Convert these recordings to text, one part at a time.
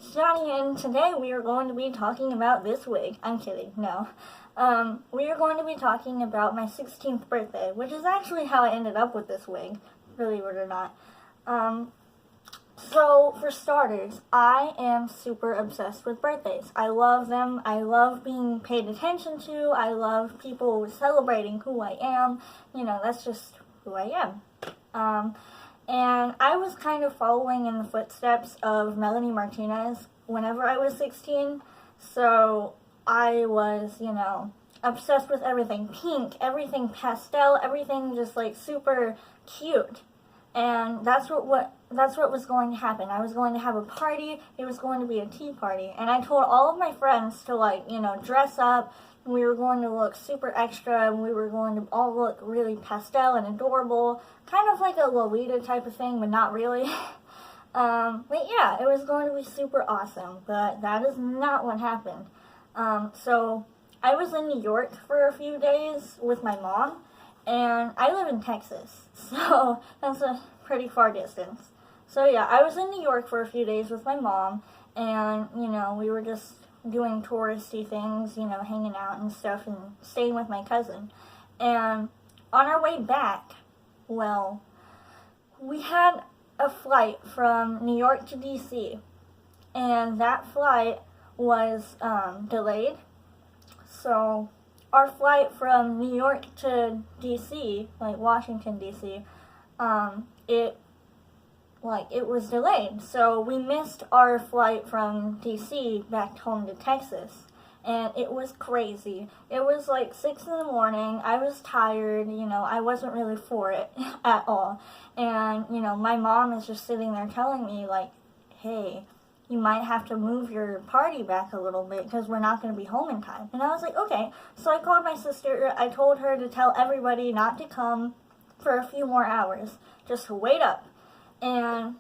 it's Johnny, and today we are going to be talking about this wig. I'm kidding, no. We are going to be talking about my 16th birthday, which is actually how I ended up with this wig, believe it or not. So, for starters, I am super obsessed with birthdays. I love them. I love being paid attention to. I love people celebrating who I am. You know, that's just who I am. And I was kind of following in the footsteps of Melanie Martinez whenever I was 16. So I was, obsessed with everything pink, everything pastel, everything just like super cute. And that's what was going to happen. I was going to have a party. It was going to be a tea party. And I told all of my friends to dress up. We were going to look super extra, and we were going to all look really pastel and adorable. Kind of like a Lolita type of thing, but not really. But yeah, it was going to be super awesome, but that is not what happened. So I was in New York for a few days with my mom, and I live in Texas, so that's a pretty far distance. So yeah, I was in New York for a few days with my mom, and, we were just doing touristy things, hanging out and stuff, and staying with my cousin. And on our way back, well, we had a flight from New York to D.C., and that flight was delayed. So our flight from New York to D.C., like Washington, D.C., it was delayed. So we missed our flight from D.C. back home to Texas. And it was crazy. It was like 6 in the morning. I was tired, I wasn't really for it at all. And, my mom is just sitting there telling me, like, hey, you might have to move your party back a little bit because we're not going to be home in time. And I was like, okay. So I called my sister. I told her to tell everybody not to come for a few more hours, just to wait up. And,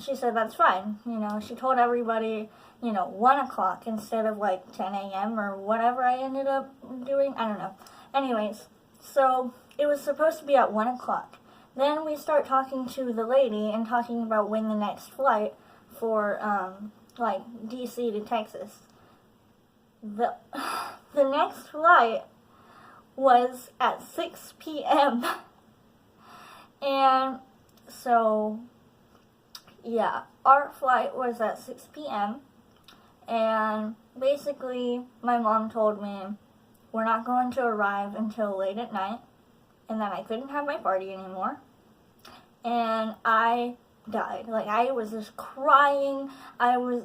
she said that's fine. She told everybody, 1 o'clock instead of like 10 a.m. or whatever I ended up doing. I don't know. Anyways, so it was supposed to be at 1 o'clock. Then we start talking to the lady and talking about when the next flight for, D.C. to Texas. The next flight was at 6 p.m. And so, yeah, our flight was at 6 p.m. And basically, my mom told me we're not going to arrive until late at night, and that I couldn't have my party anymore. And I died. Like, I was just crying. I was,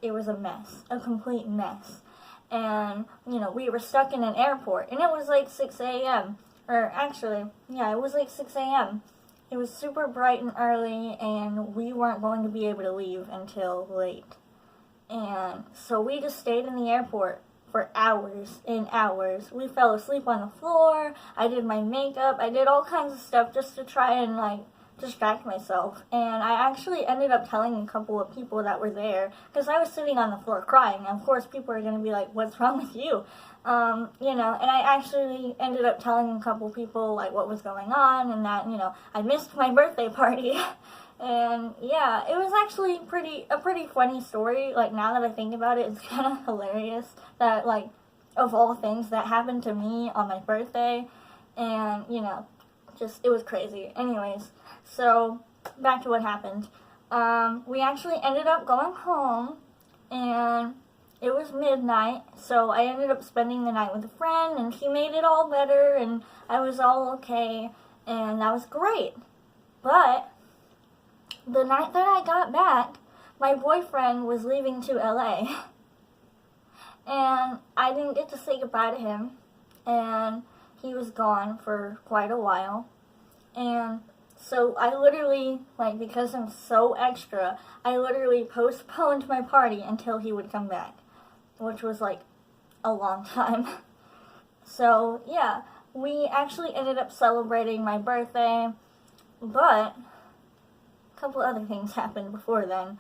it was a mess. A complete mess. And, we were stuck in an airport, and it was like 6 a.m. Or actually, yeah, it was like 6 a.m. It was super bright and early, and we weren't going to be able to leave until late. And so we just stayed in the airport for hours and hours. We fell asleep on the floor. I did my makeup. I did all kinds of stuff just to try and, distract myself. And I actually ended up telling a couple of people that were there, because I was sitting on the floor crying. And of course, people are going to be like, what's wrong with you? And I actually ended up telling a couple people, what was going on, and that, I missed my birthday party. And, yeah, it was actually a pretty funny story. Now that I think about it, it's kind of hilarious that, of all things, that happened to me on my birthday. And, it was crazy. Anyways, so, back to what happened. We actually ended up going home, and it was midnight, so I ended up spending the night with a friend, and she made it all better, and I was all okay, and that was great. But the night that I got back, my boyfriend was leaving to LA, and I didn't get to say goodbye to him, and he was gone for quite a while. And so I literally, because I'm so extra, I literally postponed my party until he would come back, which was a long time. So yeah, we actually ended up celebrating my birthday, but a couple other things happened before then.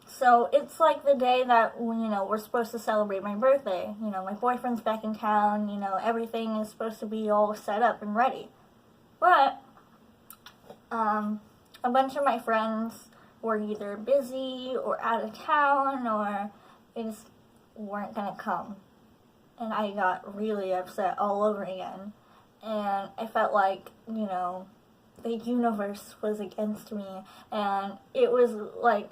So it's the day that, we're supposed to celebrate my birthday. My boyfriend's back in town, everything is supposed to be all set up and ready. But, a bunch of my friends were either busy or out of town or they just weren't gonna come. And I got really upset all over again. And I felt like, the universe was against me. And it was like,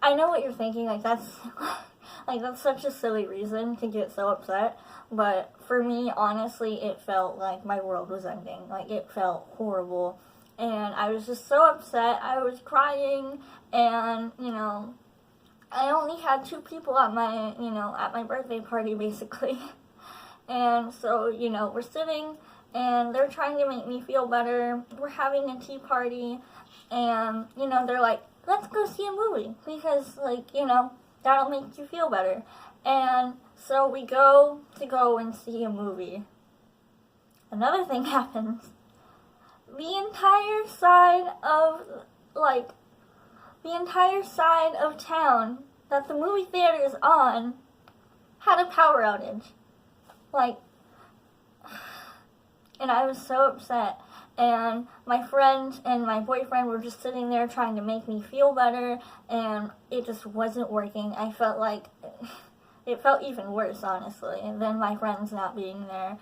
I know what you're thinking, like that's such a silly reason to get so upset. But for me, honestly, it felt like my world was ending. Like, it felt horrible. And I was just so upset. I was crying, and, I only had 2 people at my birthday party, basically. And so, we're sitting, and they're trying to make me feel better. We're having a tea party, and, they're like, let's go see a movie, because, that'll make you feel better. And so we go and see a movie. Another thing happens. The entire side of town that the movie theater is on had a power outage. And I was so upset. And my friend and my boyfriend were just sitting there trying to make me feel better, and it just wasn't working. I felt like it felt even worse, honestly, than my friends not being there.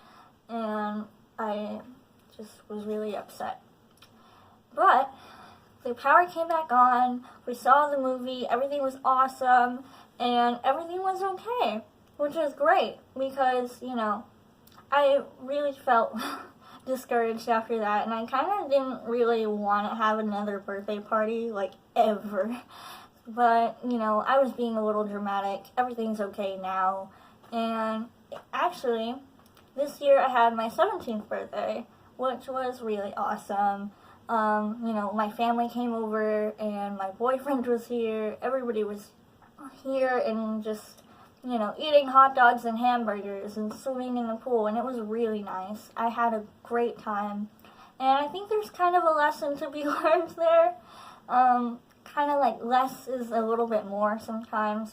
And I just was really upset. But the power came back on, we saw the movie, everything was awesome, and everything was okay, which was great, because, I really felt discouraged after that, and I kind of didn't really want to have another birthday party, ever. But, I was being a little dramatic. Everything's okay now. And actually, this year I had my 17th birthday, which was really awesome. My family came over, and my boyfriend was here. Everybody was here, and just, eating hot dogs and hamburgers and swimming in the pool, and it was really nice. I had a great time. And I think there's kind of a lesson to be learned there. Kind of like less is a little bit more sometimes,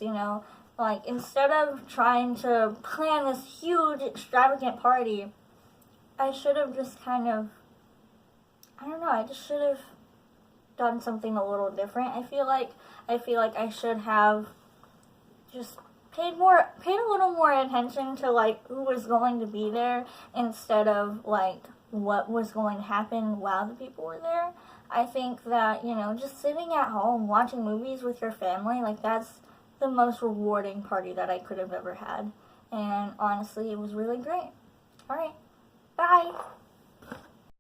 instead of trying to plan this huge extravagant party, I should have just I just should have done something a little different. I feel like I should have just paid a little more attention to who was going to be there, instead of what was going to happen while the people were there. I think that, just sitting at home watching movies with your family, that's the most rewarding party that I could have ever had. And honestly, it was really great. Alright, bye!